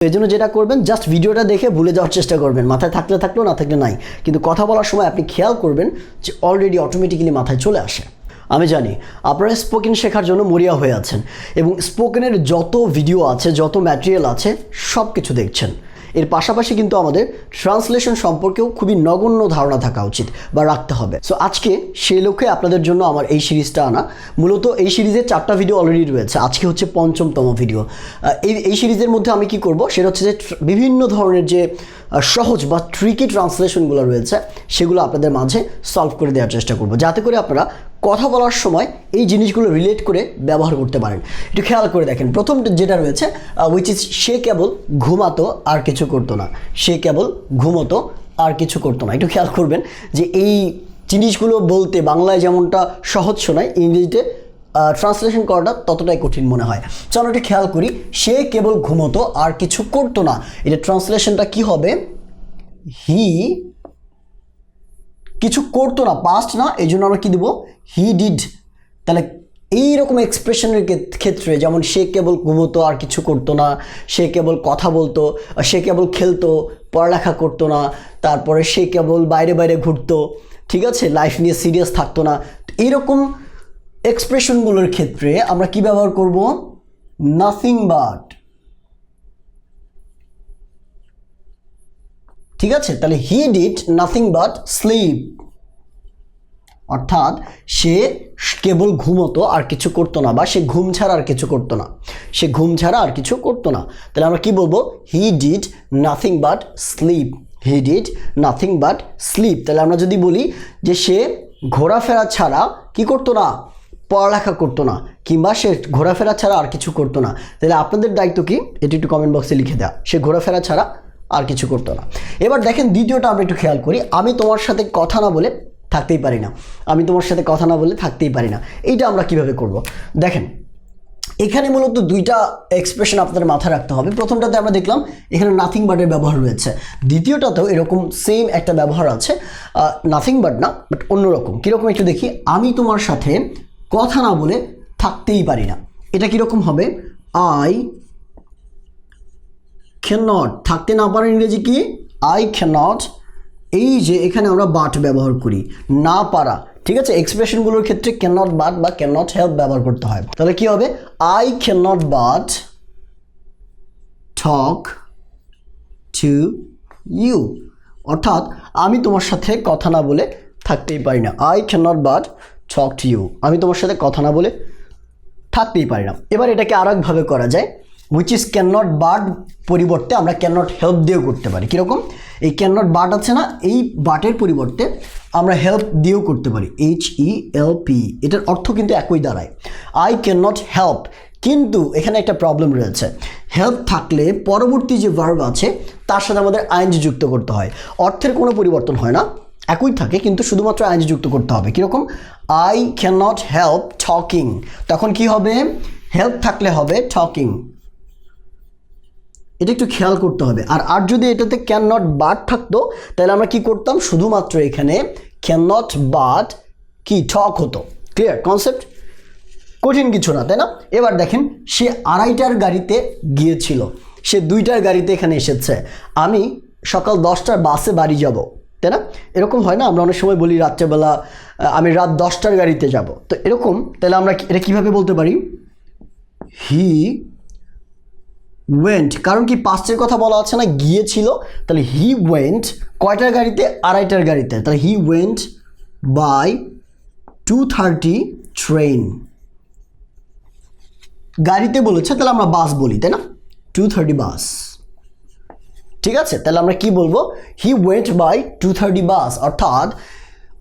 এই জন্য যেটা করবেন, জাস্ট ভিডিওটা দেখে ভুলে যাওয়ার চেষ্টা করবেন, মাথায় থাকলে থাকলো, না থাকলে নাই, কিন্তু কথা বলার সময় আপনি খেয়াল করবেন যে অলরেডি অটোমেটিক্যালি মাথায় চলে আসে। আমি জানি আপনারা স্পোকেন শেখার জন্য মরিয়া হয়ে আছেন এবং স্পোকেনের যত ভিডিও আছে, যত ম্যাটেরিয়াল আছে, সব কিছু দেখছেন। এর পাশাপাশি কিন্তু আমাদের ট্রান্সলেশন সম্পর্কেও খুবই নগণ্য ধারণা থাকা উচিত বা রাখতে হবে। সো আজকে সেই লক্ষ্যে আপনাদের জন্য আমার এই সিরিজটা আনা। মূলত এই সিরিজে 4টা ভিডিও অলরেডি রয়েছে, আজকে হচ্ছে 5ম ভিডিও। এই সিরিজের মধ্যে আমি কি করব সেটা হচ্ছে যে বিভিন্ন ধরনের যে সহজ বা ট্রিকি ট্রান্সলেশনগুলো রয়েছে সেগুলো আপনাদের মাঝে সলভ করে দেওয়ার চেষ্টা করব, যাতে করে আপনারা কথা বলার সময় এই জিনিসগুলো রিলেট করে ব্যবহার করতে পারেন। একটু খেয়াল করে দেখেন, প্রথম যেটা রয়েছে উইচ ইজ সে কেবল ঘুমাতো আর কিছু করতো না। সে কেবল ঘুমোতো আর কিছু করতো না। একটু খেয়াল করবেন যে এই জিনিসগুলো বলতে বাংলায় যেমনটা সহজ শোনায়, ইংরেজিতে ট্রান্সলেশন করাটা ততটাই কঠিন মনে হয়। চলো একটু খেয়াল করি, সে কেবল ঘুমোতো আর কিছু করতো না, এটা ট্রান্সলেশনটা কি হবে? হি কিছু করতো না, পাস্ট না, এই জন্য আমরা কী দেবো? He did. তাহলে এইরকম এক্সপ্রেশনের ক্ষেত্রে, যেমন সে কেবল ঘুমোতো আর কিছু করতো না, সে কেবল কথা বলতো, সে কেবল খেলতো, পড়ালেখা করতো না, তারপরে সে কেবল বাইরে বাইরে ঘুরতো, ঠিক আছে, লাইফ নিয়ে সিরিয়াস থাকতো না, এইরকম এক্সপ্রেশনগুলোর ক্ষেত্রে আমরা কি ব্যবহার করব? Nothing but. ঠিক আছে, তাহলে he did nothing but slip, অর্থাৎ সে কেবল ঘুমোতো আর কিছু করতো না, বা সে ঘুম ছাড়া আর কিছু করতো না, সে ঘুম ছাড়া আর কিছু করতো না। তাহলে আমরা কি বলবো? He did nothing but slip, he did nothing but slip. তাহলে আমরা যদি বলি যে সে ঘোরাফেরা ছাড়া কি করতো না? পড়ালেখা করতো না, কিংবা সে ঘোরাফেরা ছাড়া আর কিছু করতো না। তাহলে আপনাদের দায়িত্ব কি? এটি একটু কমেন্ট বক্সে লিখে দেওয়া, সে ঘোরাফেরা ছাড়া আর কিছু করতো না। এবার দেখেন দ্বিতীয়টা আমরা একটু খেয়াল করি, আমি তোমার সাথে কথা না বলে থাকতেই পারি না। আমি তোমার সাথে কথা না বলে থাকতেই পারি না, এইটা আমরা কিভাবে করব? দেখেন এখানে মূলত দুইটা এক্সপ্রেশন আপনাদের মাথায় রাখতে হবে। প্রথমটাতে আমরা দেখলাম এখানে নাথিং বাটের ব্যবহার রয়েছে, দ্বিতীয়টাতেও এরকম সেম একটা ব্যবহার আছে, নাথিং বাট না, বাট অন্যরকম। কীরকম একটু দেখি, আমি তোমার সাথে কথা না বলে থাকতেই পারি না। এটা কীরকম হবে? আই ক্যান নট, থাকতে না পারার ইংরেজি কি? I can not. এই যে এখানে আমরা বাট ব্যবহার করি, না পারা, ঠিক আছে, এক্সপ্রেশনগুলোর ক্ষেত্রে ক্যান নট বাট বা ক্যান নট হেল্প ব্যবহার করতে হয়। তাহলে কি হবে? I can not but talk to you, অর্থাৎ আমি তোমার সাথে কথা না বলে থাকতেই পারি না। I can not but talk to you, আমি তোমার সাথে কথা না বলে থাকতেই পারি না। এবার এটাকে আর একভাবে করা যায়, which is can not but পরিবর্তে আমরা ক্যান নট হেল্প দিয়েও করতে পারি। কীরকম? এই ক্যান নট বাট আছে না, এই বাটের পরিবর্তে আমরা হেল্প দিয়েও করতে পারি, HELP। এটার অর্থ কিন্তু একই দাঁড়ায়, আই ক্যান নট হেল্প। কিন্তু এখানে একটা প্রবলেম রয়েছে, হেল্প থাকলে পরবর্তী যে ভার্ব আছে তার সাথে আমাদের আইএনজি যুক্ত করতে হয়। অর্থের কোনো পরিবর্তন হয় না, একই থাকে, কিন্তু শুধুমাত্র আইএনজি যুক্ত করতে হবে। কীরকম? I can not help talking, তখন কি হবে? হেল্প থাকলে হবে টকিং। এটা একটু খেয়াল করতে হবে। আর যদি এটাতে ক্যান নট বাট থাকতো তাহলে আমরা কি করতাম? শুধুমাত্র এখানে ক্যান নট বাট কি টক হতো। Clear concept? কঠিন কিছু না, তাই না? এবার দেখেন, সে 2:30টার গাড়িতে গিয়েছিল, সে 2টার গাড়িতে এখানে এসেছে, আমি সকাল 10টার বাসে বাড়ি যাব, তাই না? এরকম হয় না, আমরা অনেক সময় বলি রাত্রেবেলা আমি রাত 10টার গাড়িতে যাব, তো এরকম। তাহলে আমরা এটা কীভাবে বলতে পারি? হি ওয়েন্ট, কারণ কি পাস্টের কথা বলা আছে না, গিয়েছিল, তাহলে হি ওয়েন্ট কয়টার গাড়িতে? 2:30টার গাড়িতে। তাহলে হি ওয়েন্ট বাই 2:30 ট্রেন। গাড়িতে বলেছে, তাহলে আমরা বাস বলি, তাই না? 2:30 বাস, ঠিক আছে। তাহলে আমরা কি বলবো? হি ওয়েন্ট বাই 2:30 বাস, অর্থাৎ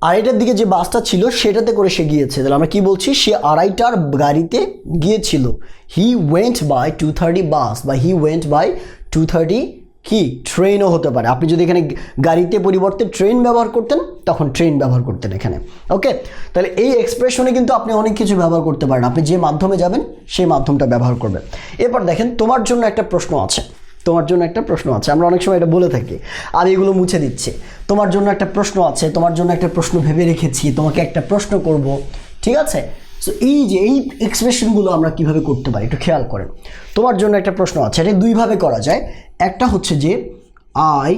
2:30টার দিকে যে বাসটা ছিল সেটাতে করে সে গিয়েছে। তাহলে আমরা কি বলছি? সে 2:30টার গাড়িতে গিয়েছিল। হি ওয়েন্ট বাই 2:30 বাস, বা হি ওয়েন্ট বাই 2:30 কি ট্রেনও হতে পারে। আপনি যদি এখানে গাড়িতে পরিবর্তে ট্রেন ব্যবহার করতেন তখন ট্রেন ব্যবহার করতেন এখানে। ওকে, তাহলে এই এক্সপ্রেশনে কিন্তু আপনি অনেক কিছু ব্যবহার করতে পারেন, আপনি যে মাধ্যমে যাবেন সেই মাধ্যমটা ব্যবহার করবেন। এরপর দেখেন, তোমার জন্য একটা প্রশ্ন আছে, তোমার জন্য একটা প্রশ্ন আছে, আমরা অনেক সময় এটা বলে থাকি আর এগুলো মুছে দিচ্ছি। তোমার জন্য একটা প্রশ্ন আছে, তোমার জন্য একটা প্রশ্ন ভেবে রেখেছি, তোমাকে একটা প্রশ্ন করব, ঠিক আছে? সো এই যে এই এক্সপ্রেশনগুলো আমরা কিভাবে করতে পারি একটু খেয়াল করেন। তোমার জন্য একটা প্রশ্ন আছে, এটা দুইভাবে করা যায়। একটা হচ্ছে যে I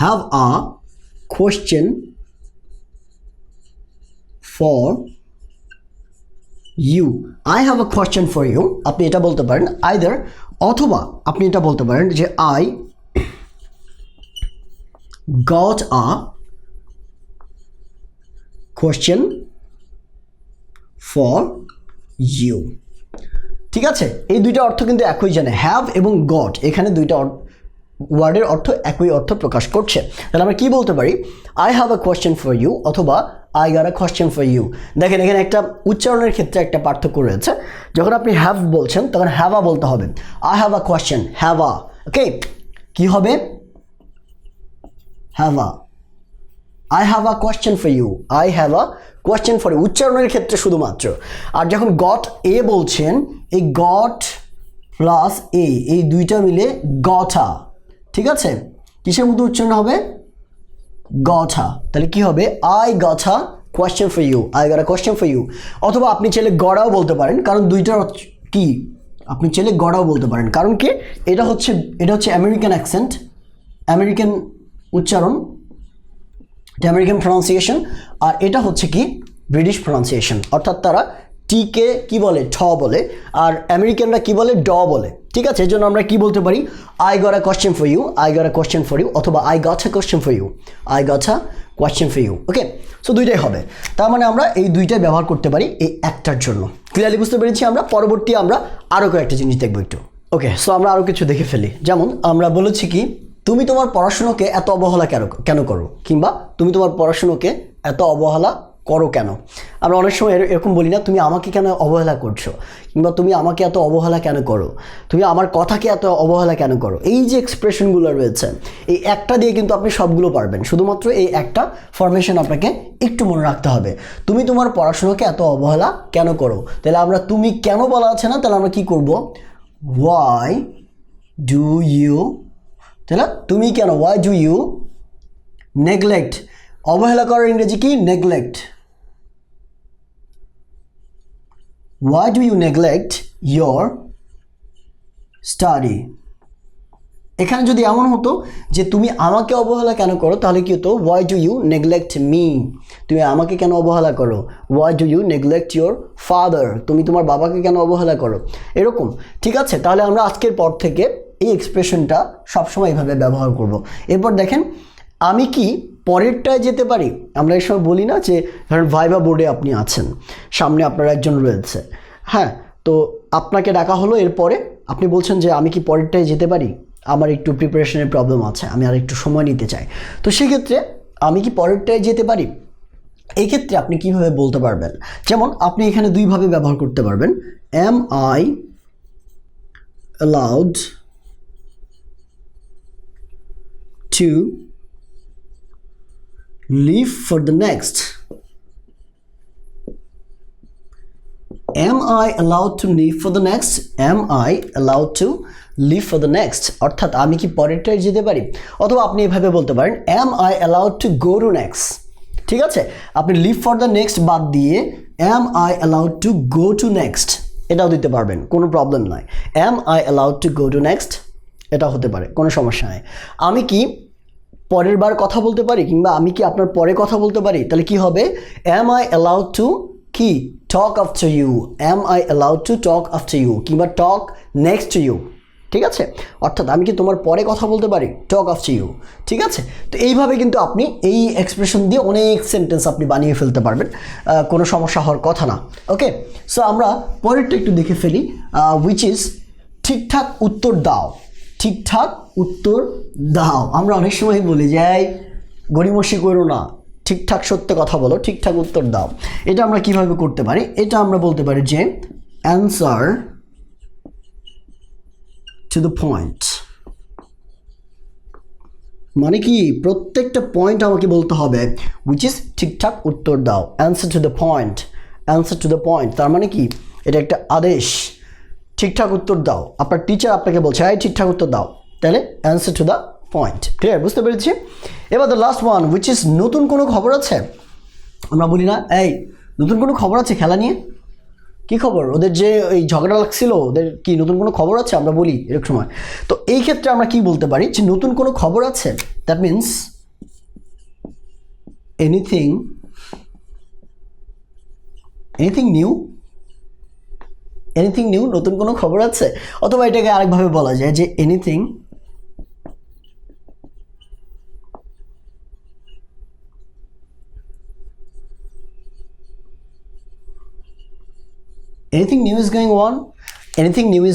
have a question for you, I have a question for you, আপনি এটা বলতে পারেন আইদার, অথবা আপনি এটা বলতে পারেন যে I got a question for you. ঠিক আছে, এই দুইটা অর্থ কিন্তু একই জানে, হ্যাভ এবং গট, এখানে দুইটা ওয়ার্ডের অর্থ একই অর্থ প্রকাশ করছে। তাহলে আমরা কি বলতে পারি, I have a question for you অথবা I got a question for you. দেখেন এখানে একটা উচ্চারণের ক্ষেত্রে একটা পার্থক্য রয়েছে। যখন আপনি হ্যাভ বলছেন তখন হ্যাভ আ বলতে হবে, I have a question, have a, okay, কি হবে, have a, I have a question for you, I have a question for you, উচ্চারণের ক্ষেত্রে শুধুমাত্র। আর যখন গট এ বলছেন, এই গট প্লাস এ, এই দুইটা মিলে গঠা, ঠিক আছে, কিসের মতো উচ্চারণ হবে, গঠা। তাহলে কি হবে, I got a question for you, I got a question for you. অথবা আপনি চাইলে গড়াও বলতে পারেন, কারণ দুইটার কি, আপনি চাইলে গড়াও বলতে পারেন, কারণ কি এটা হচ্ছে আমেরিকান অ্যাকসেন্ট, আমেরিকান উচ্চারণ, এটা আমেরিকান প্রনাউন্সিয়েশন, আর এটা হচ্ছে কি ব্রিটিশ প্রনাউন্সিয়েশন, অর্থাৎ তারা টিকে কি বলে, ঠ বলে, আর আমেরিকানরা কি বলে, ড বলে। ঠিক আছে, এই জন্য আমরা কি বলতে পারি, I got a question for you, I got a question for you, অথবা I got a question for you, I got a question for you. Okay, so দুইটাই হবে, তার মানে আমরা এই দুইটাই ব্যবহার করতে পারি এই একটার জন্য। ক্লিয়ারলি বুঝতে পেরেছি আমরা। পরবর্তী আমরা আরও কয়েকটা জিনিস দেখবো একটু। ওকে, সো আমরা আরও কিছু দেখে ফেলি। যেমন আমরা বলেছি কি, তুমি তোমার পড়াশুনোকে এত অবহেলা কেন করো, কিংবা তুমি তোমার পড়াশুনোকে এত অবহেলা করো কেন। আমরা অনেক সময় এরকম বলি না, তুমি আমাকে কেন অবহেলা করছো, কিংবা তুমি আমাকে এত অবহেলা কেন করো, তুমি আমার কথাকে এত অবহেলা কেন করো। এই যে এক্সপ্রেশনগুলো রয়েছে, এই একটা দিয়ে কিন্তু আপনি সবগুলো পারবেন, শুধুমাত্র এই একটা ফরমেশন আপনাকে একটু মনে রাখতে হবে। তুমি তোমার পড়াশুনোকে এত অবহেলা কেন করো, তাহলে আমরা তুমি কেন বলা আছে না, তাহলে আমরা কি করব, ওয়াই ডু ইউ, তাহলে তুমি কেন, ওয়াই ডু ইউ নেগলেক্ট, অবহেলা করার ইংরেজি কি, neglect, why do you neglect your study। এখানে যদি এমন হতো যে তুমি আমাকে অবহেলা কেন করো, তাহলে কি হতো, why do you neglect me, তুমি আমাকে কেন অবহেলা করো, why do you neglect your father, তুমি তোমার বাবাকে কেন অবহেলা করো, এরকম। ঠিক আছে, তাহলে আমরা আজকের পর থেকে এই এক্সপ্রেশনটা সবসময় এইভাবে ব্যবহার করব। এরপর দেখেন, আমি কি পরেরটায় যেতে পারি। আমরা এই সময় বলি না যে ধরেন ভাইভা বোর্ডে আপনি আছেন, সামনে আপনার একজন রয়েছে, হ্যাঁ, তো আপনাকে ডাকা হলো, এরপরে আপনি বলছেন যে আমি কি পরেরটায় যেতে পারি, আমার একটু প্রিপারেশনের প্রবলেম আছে, আমি আর একটু সময় নিতে চাই। তো সেক্ষেত্রে আমি কি পরেরটায় যেতে পারি, এই ক্ষেত্রে আপনি কিভাবে বলতে পারবেন, যেমন আপনি এখানে দুইভাবে ব্যবহার করতে পারবেন, am I allowed to leave for the next, am I allowed to leave for the next, am I allowed to leave for the next, অর্থাৎ আমি কি পরেরটায় যেতে পারি। অথবা আপনি এভাবে বলতে পারেন, am I allowed to go to next। ঠিক আছে, আপনি লিভ ফর দ্য নেক্সট বাদ দিয়ে am I allowed to go to next এটাও দিতে পারবেন, কোনো প্রবলেম নাই। am I allowed to go to next এটা হতে পারে, কোনো সমস্যা নাই। আমি কি পরের বার কথা বলতে পারি, কিংবা আমি কি আপনার পরে কথা বলতে পারি, তাহলে কি হবে, am I allowed to কি talk after you, am I allowed to talk after you, কিংবা talk next to you। ঠিক আছে, অর্থাৎ আমি কি তোমার পরে কথা বলতে পারি, talk after you। ঠিক আছে, তো এইভাবে কিন্তু আপনি এই এক্সপ্রেশন দিয়ে অনেক সেন্টেন্স আপনি বানিয়ে ফেলতে পারবেন, কোনো সমস্যা হওয়ার কথা না। ওকে, সো আমরা পরেরটা একটু দেখে ফেলি, উইচ ইজ ঠিকঠাক উত্তর দাও, ঠিকঠাক উত্তর দাও। আমরা অনেক সময় বলি যে এই গড়িমসি করো না, ঠিকঠাক সত্য কথা বলো, ঠিকঠাক উত্তর দাও। এটা আমরা কিভাবে করতে পারি, এটা আমরা বলতে পারি যে অ্যান্সার টু দ্য পয়েন্ট, মানে কি প্রত্যেকটা পয়েন্ট আমাকে বলতে হবে, উইচ ইজ ঠিকঠাক উত্তর দাও, answer to the point, answer to the point, তার মানে কি এটা একটা আদেশ, ঠিকঠাক উত্তর দাও। আপনার টিচার আপনাকে বলছে এই ঠিকঠাক উত্তর দাও, তাহলে answer to the point. Clear, বুঝতে পেরেছি। এবার the last one, which is নতুন কোনো খবর আছে। আমরা বলি না এই নতুন কোনো খবর আছে খেলা নিয়ে? কি খবর? ওদের যে ওই ঝগড়া লাগছিল, ওদের কি নতুন কোনো খবর আছে? আমরা বলি এরকম সময়। তো এই ক্ষেত্রে আমরা কি বলতে পারি যে নতুন কোনো খবর আছে, দ্যাট মিনস এনিথিং নিউ, নতুন কোনো খবর আছে। অথবা এটাকে আরেকভাবে বলা যায় যে anything new is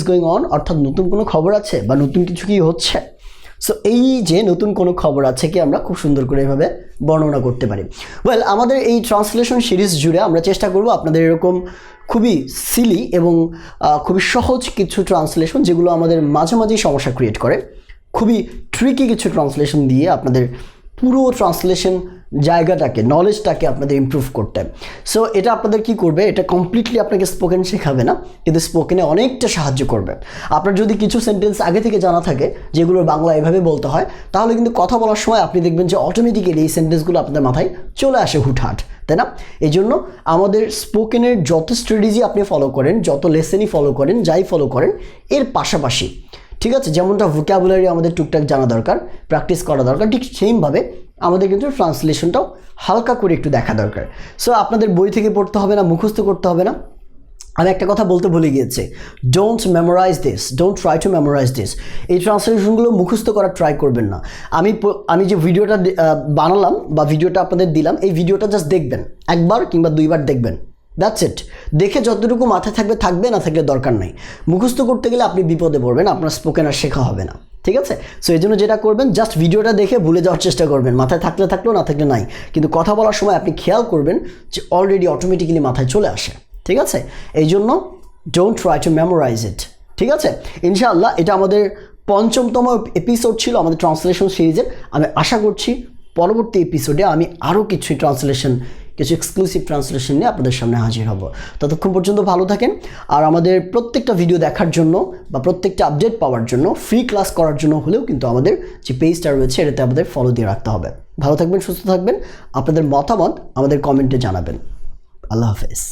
going on, অর্থাৎ নতুন কোনো খবর আছে বা নতুন কিছু কি হচ্ছে। সো এই যে নতুন কোনো খবর আছে কি আমরা খুব সুন্দর করে এভাবে বর্ণনা করতে পারি। ওয়েল, আমাদের এই ট্রান্সলেশন সিরিজ জুড়ে আমরা চেষ্টা করব আপনাদের এরকম খুবই সিলি এবং খুবই সহজ কিছু ট্রান্সলেশন, যেগুলো আমাদের মাঝে মাঝেই সমস্যা ক্রিয়েট করে, খুবই ট্রিকি কিছু ট্রান্সলেশন দিয়ে আপনাদের পুরো ট্রান্সলেশন জায়গাটাকে, নলেজটাকে আপনাদের ইমপ্রুভ করতে। সো এটা আপনাদের কি করবে, এটা কমপ্লিটলি আপনাকে স্পোকেন শেখাবে না, কিন্তু স্পোকেনে অনেকটা সাহায্য করবে। আপনার যদি কিছু সেন্টেন্স আগে থেকে জানা থাকে যেগুলো বাংলা এভাবে বলতে হয়, তাহলে কিন্তু কথা বলার সময় আপনি দেখবেন যে অটোমেটিক্যালি এই সেন্টেন্সগুলো আপনাদের মাথায় চলে আসে হুটহাট, তাই না? এই জন্য আমাদের স্পোকেনের যত স্ট্র্যাটেজি আপনি ফলো করেন, যত লেসেনই ফলো করেন, যাই ফলো করেন, এর পাশাপাশি, ঠিক আছে, যেমনটা ভোকাবুলারি আমাদের টুকটাক জানা দরকার, প্র্যাকটিস করা দরকার, ঠিক সেইভাবে আমাদের কিন্তু ট্রান্সলেশনটাও হালকা করে একটু দেখা দরকার। সো আপনাদের বই থেকে পড়তে হবে না, মুখস্থ করতে হবে না। আমি একটা কথা বলতে ভুলে গিয়েছি, don't try to memorise this. এই ট্রান্সলেশনগুলো মুখস্থ করার ট্রাই করবেন না। আমি যে ভিডিওটা বানালাম বা ভিডিওটা আপনাদের দিলাম, এই ভিডিওটা জাস্ট দেখবেন, একবার কিংবা দুইবার দেখবেন, দ্যাটস ইট। দেখে যতটুকু মাথায় থাকবে, না থাকলে দরকার নাই। মুখস্থ করতে গেলে আপনি বিপদে পড়বেন, আপনার স্পোকেন আর শেখা হবে না, ঠিক আছে? সো এই জন্য যেটা করবেন, জাস্ট ভিডিওটা দেখে ভুলে যাওয়ার চেষ্টা করবেন, মাথায় থাকলেও না থাকলে নাই, কিন্তু কথা বলার সময় আপনি খেয়াল করবেন যে অলরেডি অটোমেটিক্যালি মাথায় চলে আসে, ঠিক আছে? এই জন্য ডোন্ট ট্রাই টু মেমোরাইজ ইট, ঠিক আছে? ইনশাআল্লাহ এটা আমাদের ৫ম এপিসোড ছিল আমাদের ট্রান্সলেশন সিরিজের। আমি আশা করছি পরবর্তী এপিসোডে আমি আরও কিছু এক্সক্লুসিভ ট্রান্সলেশন নিয়ে আপনাদের সামনে হাজির হব। ততক্ষণ পর্যন্ত ভালো থাকেন। আর আমাদের প্রত্যেকটা ভিডিও দেখার জন্য বা প্রত্যেকটা আপডেট পাওয়ার জন্য, ফ্রি ক্লাস করার জন্য হলেও কিন্তু আমাদের যে পেজটা রয়েছে এটাতে আমাদের ফলো দিয়ে রাখতে হবে। ভালো থাকবেন, সুস্থ থাকবেন। আপনাদের মতামত আমাদের কমেন্টে জানাবেন। আল্লাহ হাফেজ।